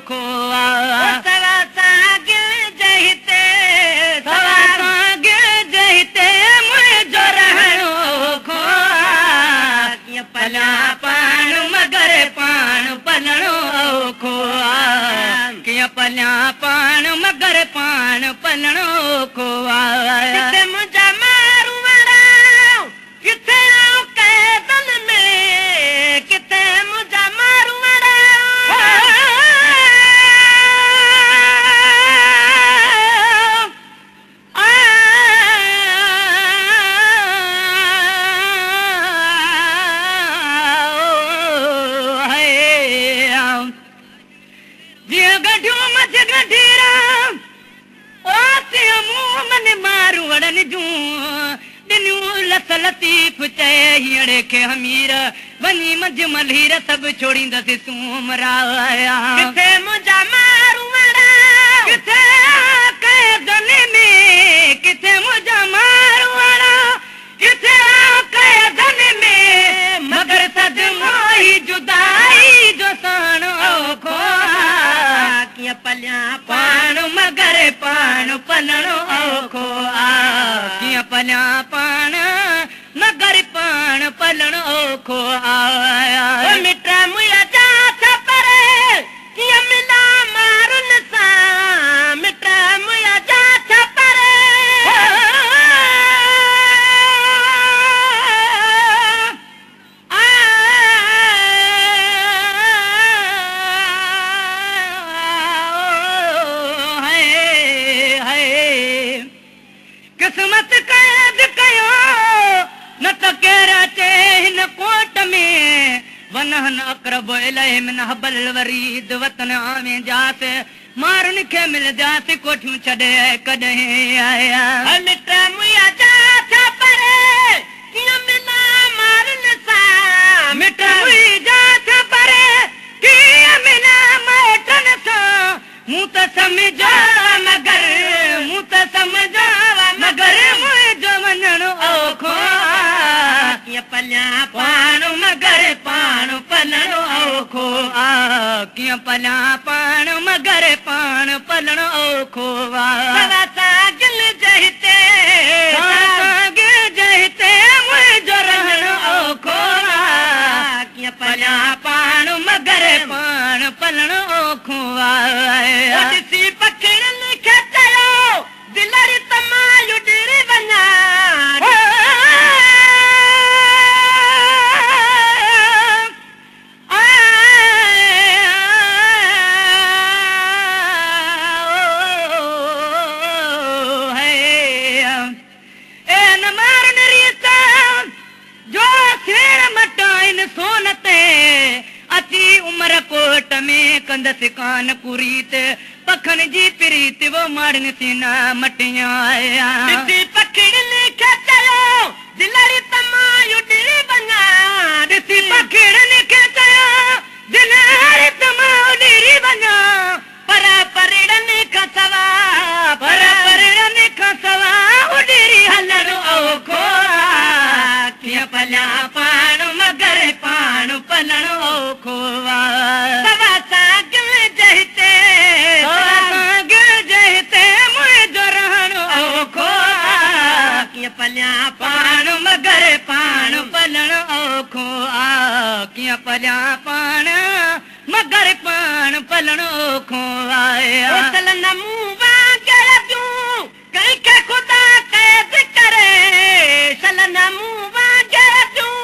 ओखो सवा सागिल जहिते सवा सागिल जहिते मुंहिंजो रहणो ओखो कीअं पलिया पाण मगर पाण पलणो ओखो कीअं पलिया पाण मगर पाण पलणो ओखो किथे मुंहिंजा मारू वारा किथे कैदन में किथे मुंहिंजा मारू वारा जीअं गढियूं मझ गढीरा मुंह मन मारू वड़न जूं ॾिनियूं लस लतीफ़ चए हीअड़े खे हमीर वञी मंझ मल्हीर सभु छोड़ींदसि तूं मराया किथे मुंहिंजा मारू वड़ा किथे कैदन में किथे मुंहिंजा मारू वड़ा किथे कैदन में मगर सदमो ही जुदाई जो साण ओखो कीअं पलिया पाण मगर पाण पलणो ओखो कीअं पलिया पाण मगर पाण पलणो ओखो मिट मुंहिंजा जाथ परे कीअं मिला मारुन सां मिट मुंहिंजा जाथ परे किस्मत कैद कयो न त केरा चे हिन कोट में वनहन अक़रब इलैहि मिन हबल वरीद वतन आवे जास मारुन खे मिल जास कोठियूं छॾे कॾहिं आया मिट मुंहिंजा जाथ परे कीअं मिला मारुन सां मिट मुंहिंजा जाथ परे कीअं मिला माइटन सां मूं त सम्झो मगर मूं त सम्झो मगर मुंहिंजो वञणो ओखो कीअं पलिया पाण मगर पाण पलणो ओखो कीअं पलिया पाण मगर पाण पलणो ओखो सवा सागिल जहिते सागिल जहिते मुंहिंजो रहणो ओखो कीअं पलिया पाण मगर पाण पलणो ओखो ॾिसी पखिड़नि खे चयो दिलरी तमायूं ॾिरी वञा सोन ते अची उमर कोट में कंदसि कान कुरीत पखन जी प्रीत वो मारन सीना मटिया ॾिसी पखिड़नि खे चयो दिलरी तमायूं ॾिरी वञा ॾिसी पखिड़नि खे चयो दिलरी तमायूं ॾिरी वञा पर परिड़नि खां सवा पर परिड़नि खां सवा उॾिरी हलणो ओखो कीअं पलिया पाण मगर पाण पलणो ओखो सवा सागिल जहिते सागिल जहिते मुंहिंजो रहणो ओखो कीअं पलिया पाण मगर पाण पलणो ओखो कीअं पलिया पाण मगर पाण पलणो ओखो सल न मूं वांगुर जूं कंहिंखे ख़ुदा कैद करे सल न मूं वांगुर जूं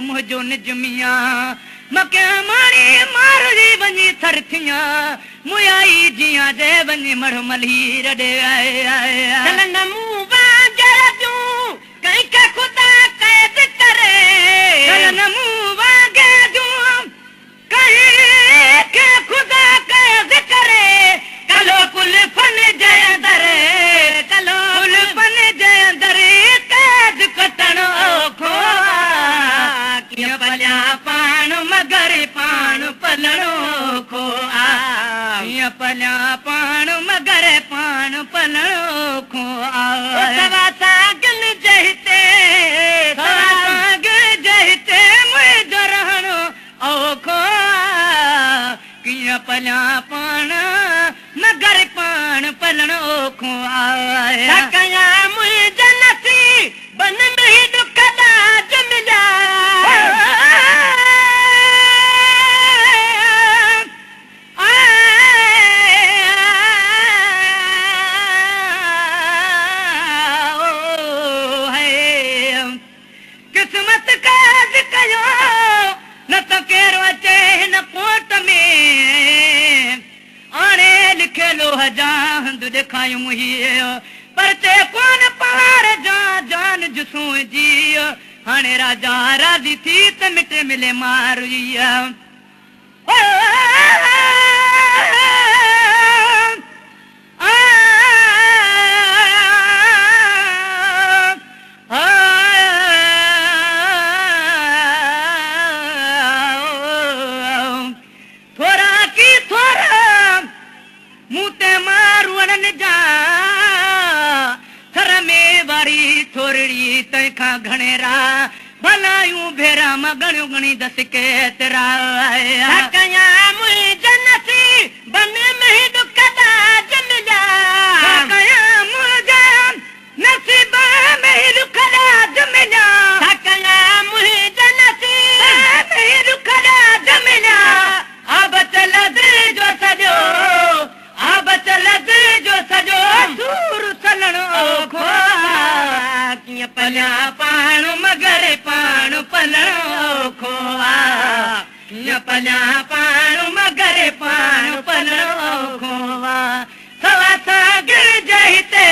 मुंहिंजो निजमिया मके मारे मारड़ी वञी थरथिया मुयाई जिया दे वञी मढ़ मल्ही रडे आए नमू वांगुर जूं कंहिंखे ख़ुदा कैद करे नमू वांगुर जूं कंहिंखे ख़ुदा कैद करे कलो कुल फन जे अंदर कलो पलणो खो सवा सागन जहिते जहिते मुंहिंजो रहणो औखो कीअं पलिया पाण मगर पाण पलणो खो कया मुंहिंजा नसी बन में ही दुख दाज मिला किस्मत काज कयो न त कहिड़ो अचे हिन कोट में आणे लिखियलो हजांद ॾेखायूं हीअ पर ते कोन पहाड़ जा जान जुसूं जी हाणे राजा राजी थी त मिट मिले मारी थोरा की थोरा मूं ते मारूअण जा थर में वारी थोरड़ी तंहिंखां घणेरा भलायूं भेरा मां घणियूं घणी दस केतिरा कया मुंहिंजा नसी बन में ही दुख दाज मिला कया मुंहिंजा नसीब में ही दुख दाज मिला कया मुंहिंजा नसी में ही दुख दाज मिला अब चल दिल जो सॼो अब चल दिल जो सॼो सूर सलणो खो कीअं पलिया पाण मगर पाण पलणो खो कीअं पलिया पाण मगर पाण पलणो खो सवा सागर जहिते